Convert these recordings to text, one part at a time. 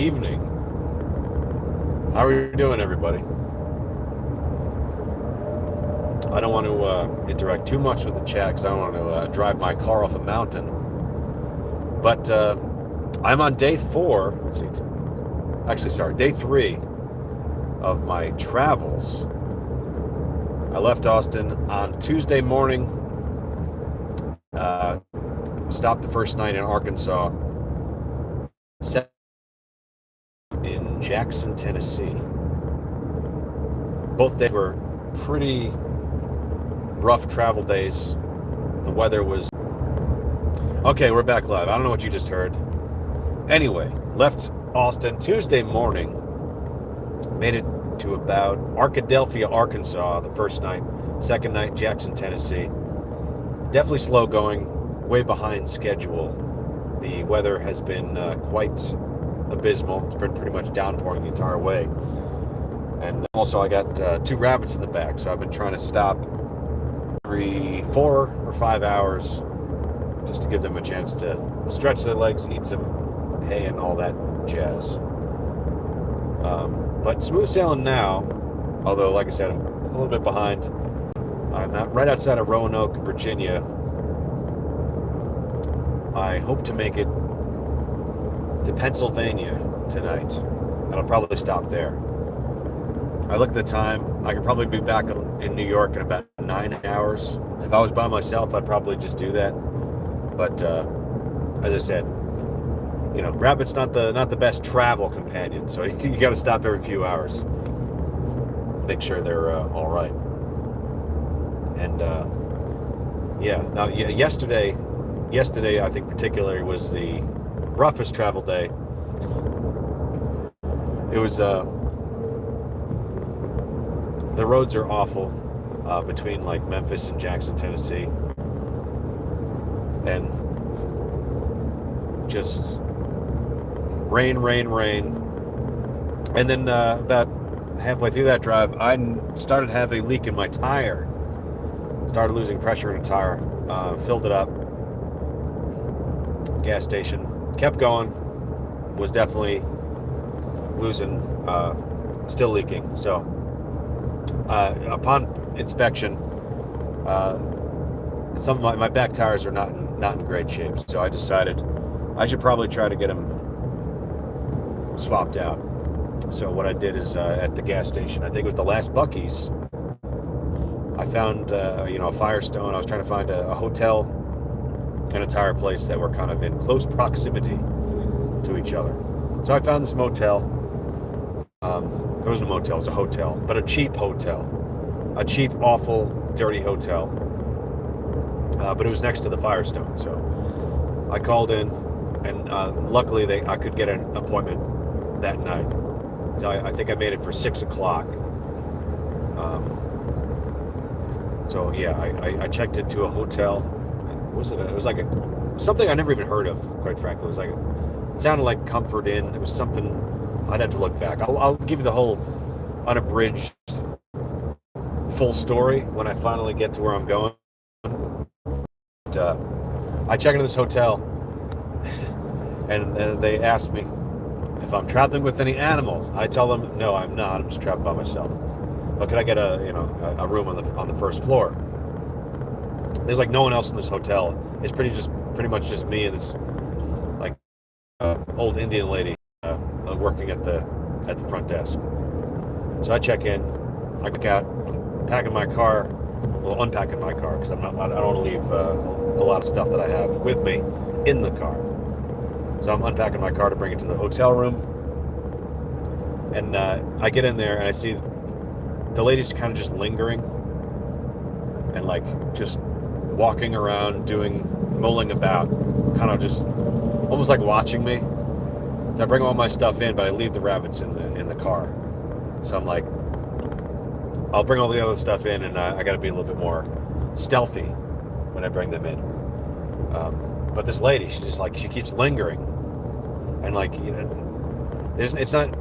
evening. How are you doing, everybody? I don't want to interact too much with the chat because I don't want to drive my car off a mountain. But I'm on day 4. Let's see. Actually, sorry, day 3 of my travels. I left Austin on Tuesday morning. Stopped the first night in Arkansas. In Jackson, Tennessee. Both days were pretty rough travel days. The weather was... Okay, we're back live. I don't know what you just heard. Anyway, left Austin Tuesday morning. Made it to about Arkadelphia, Arkansas the first night. Second night, Jackson, Tennessee. Definitely slow going. Way behind schedule. The weather has been quite abysmal. It's been pretty much downpouring the entire way. And also I got 2 rabbits in the back, so I've been trying to stop every 4 or 5 hours just to give them a chance to stretch their legs, eat some hay and all that jazz. But smooth sailing now, although like I said, I'm a little bit behind. I'm right outside of Roanoke, Virginia. I hope to make it to Pennsylvania tonight, and I'll probably stop there. I look at the time, I could probably be back in New York in about 9 hours. If I was by myself, I'd probably just do that. But as I said, you know, rabbit's not the best travel companion, so you got to stop every few hours, make sure they're all right. And yesterday I think particularly was the roughest travel day. It was the roads are awful between like Memphis and Jackson, Tennessee, and just rain, and then about halfway through that drive, I started to have a leak in my tire. Started losing pressure in a tire. Filled it up. Gas station. Kept going. Was definitely losing, still leaking. So upon inspection, some of my back tires are not in great shape. So I decided I should probably try to get them swapped out. So what I did is at the gas station, I think it was the last Buc-ee's, I found a Firestone. I was trying to find a hotel and a tire place that were kind of in close proximity to each other. So I found this motel. It wasn't a motel, it was a hotel, but a cheap hotel. A cheap, awful, dirty hotel. But it was next to the Firestone. So I called in, and luckily I could get an appointment that night. So I think I made it for 6 o'clock. So yeah, I checked into a hotel. It was like something I never even heard of, quite frankly. It sounded like Comfort Inn. It was something, I'd have to look back. I'll give you the whole unabridged full story when I finally get to where I'm going. But, I check into this hotel, and they asked me if I'm traveling with any animals. I tell them, no, I'm not. I'm just traveling by myself. But could I get a room on the first floor? There's like no one else in this hotel. It's pretty much just me and this like old Indian lady working at the front desk. So I check in, I get out, unpacking my car because I don't want to leave a lot of stuff that I have with me in the car. So I'm unpacking my car to bring it to the hotel room, and I get in there and I see the lady's kind of just lingering and like just walking around, mulling about, kind of just almost like watching me. So I bring all my stuff in, but I leave the rabbits in the car. So I'm like, I'll bring all the other stuff in, and I got to be a little bit more stealthy when I bring them in. But this lady, she keeps lingering, and like, it's not.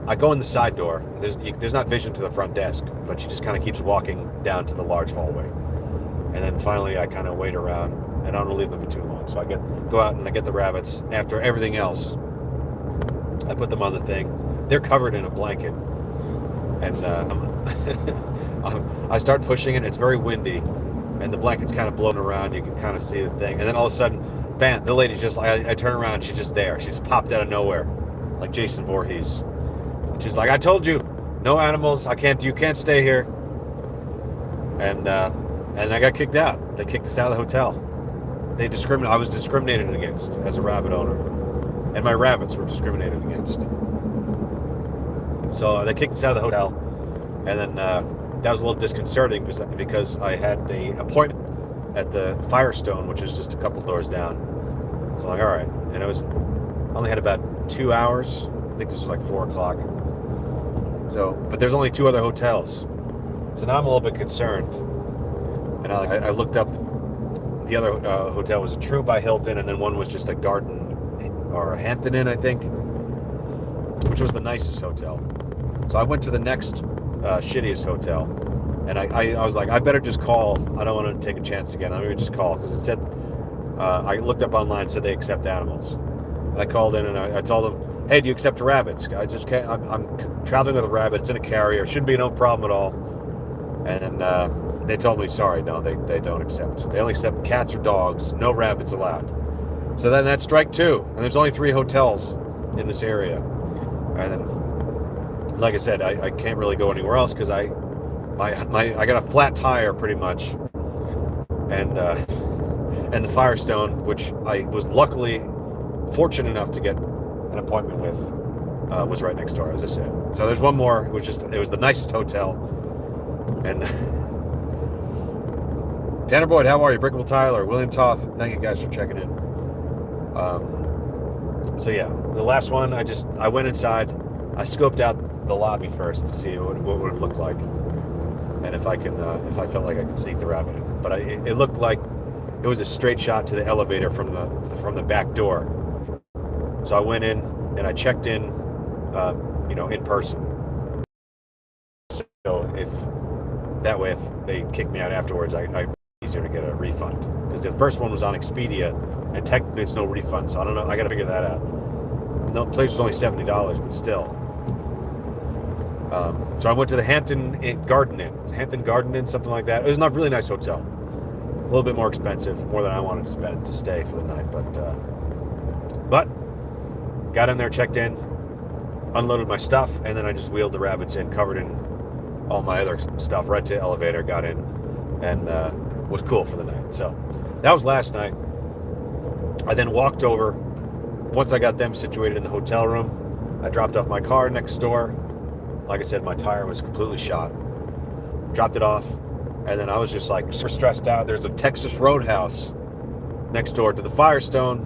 I go in the side door. There's not vision to the front desk, but she just kind of keeps walking down to the large hallway. And then finally, I kind of wait around, and I don't leave them too long. So I go out and I get the rabbits after everything else I put them on the thing. They're covered in a blanket, and I start pushing it. It's very windy, and the blanket's kind of blown around. You can kind of see the thing, and then all of a sudden, bam! The lady's just like, I turn around, she's just there. She just popped out of nowhere, like Jason Voorhees. And she's like, "I told you, no animals. You can't stay here." And I got kicked out. They kicked us out of the hotel. I was discriminated against as a rabbit owner, and my rabbits were discriminated against. So they kicked us out of the hotel, and then that was a little disconcerting because I had an appointment at the Firestone, which is just a couple doors down. So I'm like, all right, and I only had about 2 hours. I think this was like 4 o'clock. So, but there's only 2 other hotels, so now I'm a little bit concerned. And I looked up. The other hotel was a True by Hilton, and then one was just a Garden or a Hampton Inn, I think, which was the nicest hotel. So I went to the next shittiest hotel, and I was like, I better just call. I don't want to take a chance again. I'm going to just call, because it said, I looked up online, it said they accept animals. And I called in, and I told them, hey, do you accept rabbits? I just can't. I'm traveling with a rabbit. It's in a carrier. Shouldn't be no problem at all. And they told me, sorry, no, they don't accept. They only accept cats or dogs. No rabbits allowed. So then that's strike 2. And there's only 3 hotels in this area. And then, like I said, I can't really go anywhere else because I got a flat tire pretty much. And the Firestone, which I was luckily fortunate enough to get an appointment with, was right next door, as I said. So there's one more. It was the nicest hotel. And Tanner Boyd, how are you? Brickable Tyler, William Toth, thank you guys for checking in. So yeah, the last one, I went inside. I scoped out the lobby first to see what would it look like, and if I felt like I could sneak the rabbit in. But it looked like it was a straight shot to the elevator from the back door. So I went in and I checked in, in person. So if they kick me out afterwards, I easier to get a refund, because the first one was on Expedia, and technically it's no refund. So I don't know. I got to figure that out. No, the place was only $70, but still. So I went to the Hampton Garden Inn, something like that. It was a really nice hotel. A little bit more expensive, more than I wanted to spend to stay for the night, but got in there, checked in, unloaded my stuff, and then I just wheeled the rabbits in, covered in all my other stuff, right to the elevator, got in, and was cool for the night. So that was last night. I then walked over. Once I got them situated in the hotel room, I dropped off my car next door. Like I said, my tire was completely shot. Dropped it off, and then I was just like so stressed out. There's a Texas Roadhouse next door to the Firestone.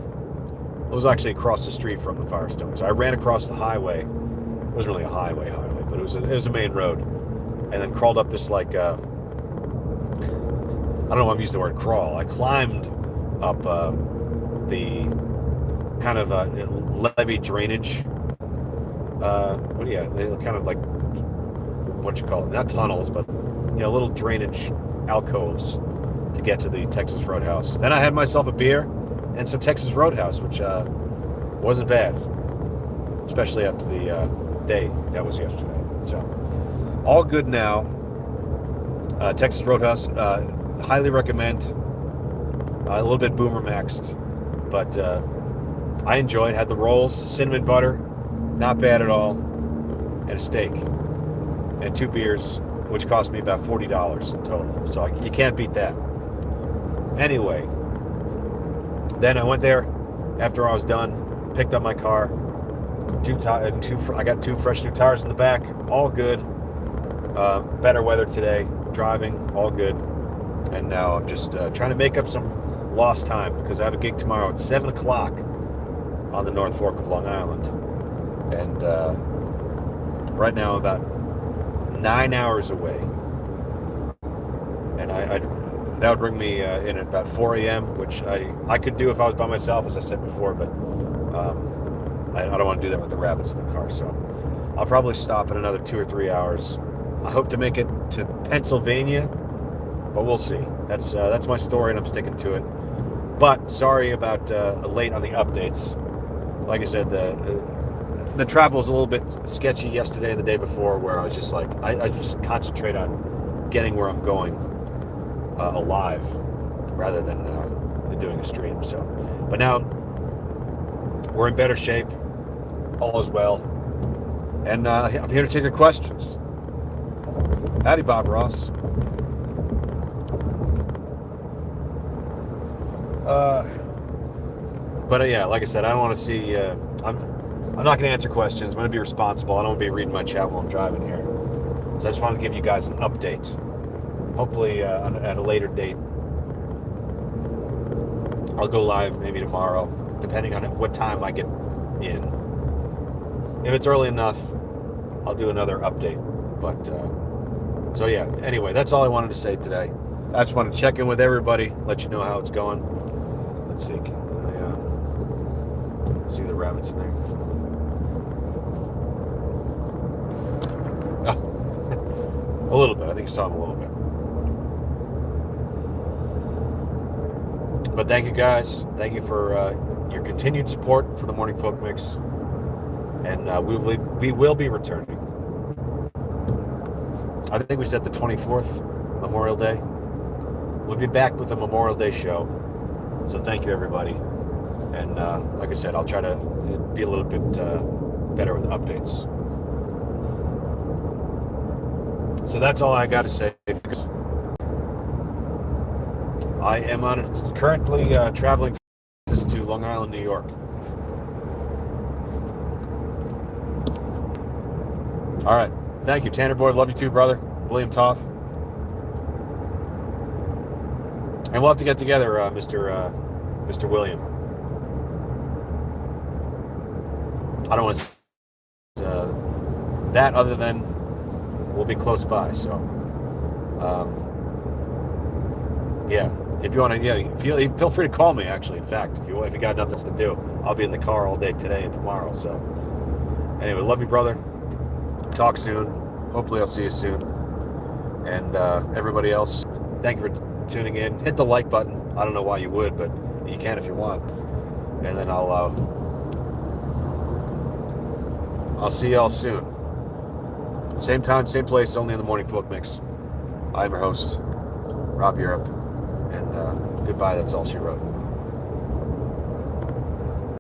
It was actually across the street from the Firestone. So I ran across the highway. It wasn't really a highway, but it was a main road. And then crawled up this I don't know why I'm using the word crawl. I climbed up the kind of levee drainage. Kind of like, what you call it? Not tunnels, but little drainage alcoves to get to the Texas Roadhouse. Then I had myself a beer and some Texas Roadhouse, which wasn't bad, especially after the day that was yesterday. So all good now. Texas Roadhouse, highly recommend. A little bit boomer maxed, but I enjoyed. Had the rolls, cinnamon butter, not bad at all, and a steak, and 2 beers, which cost me about $40 in total. So you can't beat that. Anyway, then I went there after I was done, picked up my car. I got 2 fresh new tires in the back, all good. Better weather today, driving, all good. And now I'm just trying to make up some lost time, because I have a gig tomorrow at 7 o'clock on the North Fork of Long Island. And right now I'm about 9 hours away. And that would bring me in at about 4 a.m., which I could do if I was by myself, as I said before, but I don't want to do that with the rabbits in the car. So I'll probably stop in another 2 or 3 hours. I hope to make it to Pennsylvania, but we'll see. That's my story, and I'm sticking to it. But sorry about late on the updates. Like I said, the travel was a little bit sketchy yesterday and the day before, where I was just like, I just concentrate on getting where I'm going alive rather than doing a stream. So, but now we're in better shape. All is well. And I'm here to take your questions. Howdy, Bob Ross. But yeah, like I said, I don't want to see. I'm not going to answer questions. I'm going to be responsible. I don't want to be reading my chat while I'm driving here. So I just want to give you guys an update. Hopefully, at a later date, I'll go live maybe tomorrow, depending on what time I get in. If it's early enough, I'll do another update. But so yeah. Anyway, that's all I wanted to say today. I just want to check in with everybody, let you know how it's going. Let's see. Can I see the rabbits in there? Oh, a little bit. I think you saw them a little bit. But thank you guys. Thank you for your continued support for the Morning Folk Mix. And we will be returning. I think we said the 24th, Memorial Day. We'll be back with a Memorial Day show. So thank you, everybody. And like I said, I'll try to be a little bit better with updates. So that's all I got to say. I am currently traveling to Long Island, New York. All right. Thank you, Tanner Boyd. Love you too, brother. William Toth. And we'll have to get together, Mr. William. I don't want to that other than we'll be close by. So, yeah. If you want to, feel free to call me. Actually, in fact, if you got nothing to do, I'll be in the car all day today and tomorrow. So, anyway, love you, brother. Talk soon. Hopefully I'll see you soon. And everybody else, thank you for tuning in. Hit the like button. I don't know why you would, but you can if you want. And then I'll see y'all soon. Same time, same place, only in the Morning Folk Mix. I'm your host, Rob Europe. And goodbye, that's all she wrote.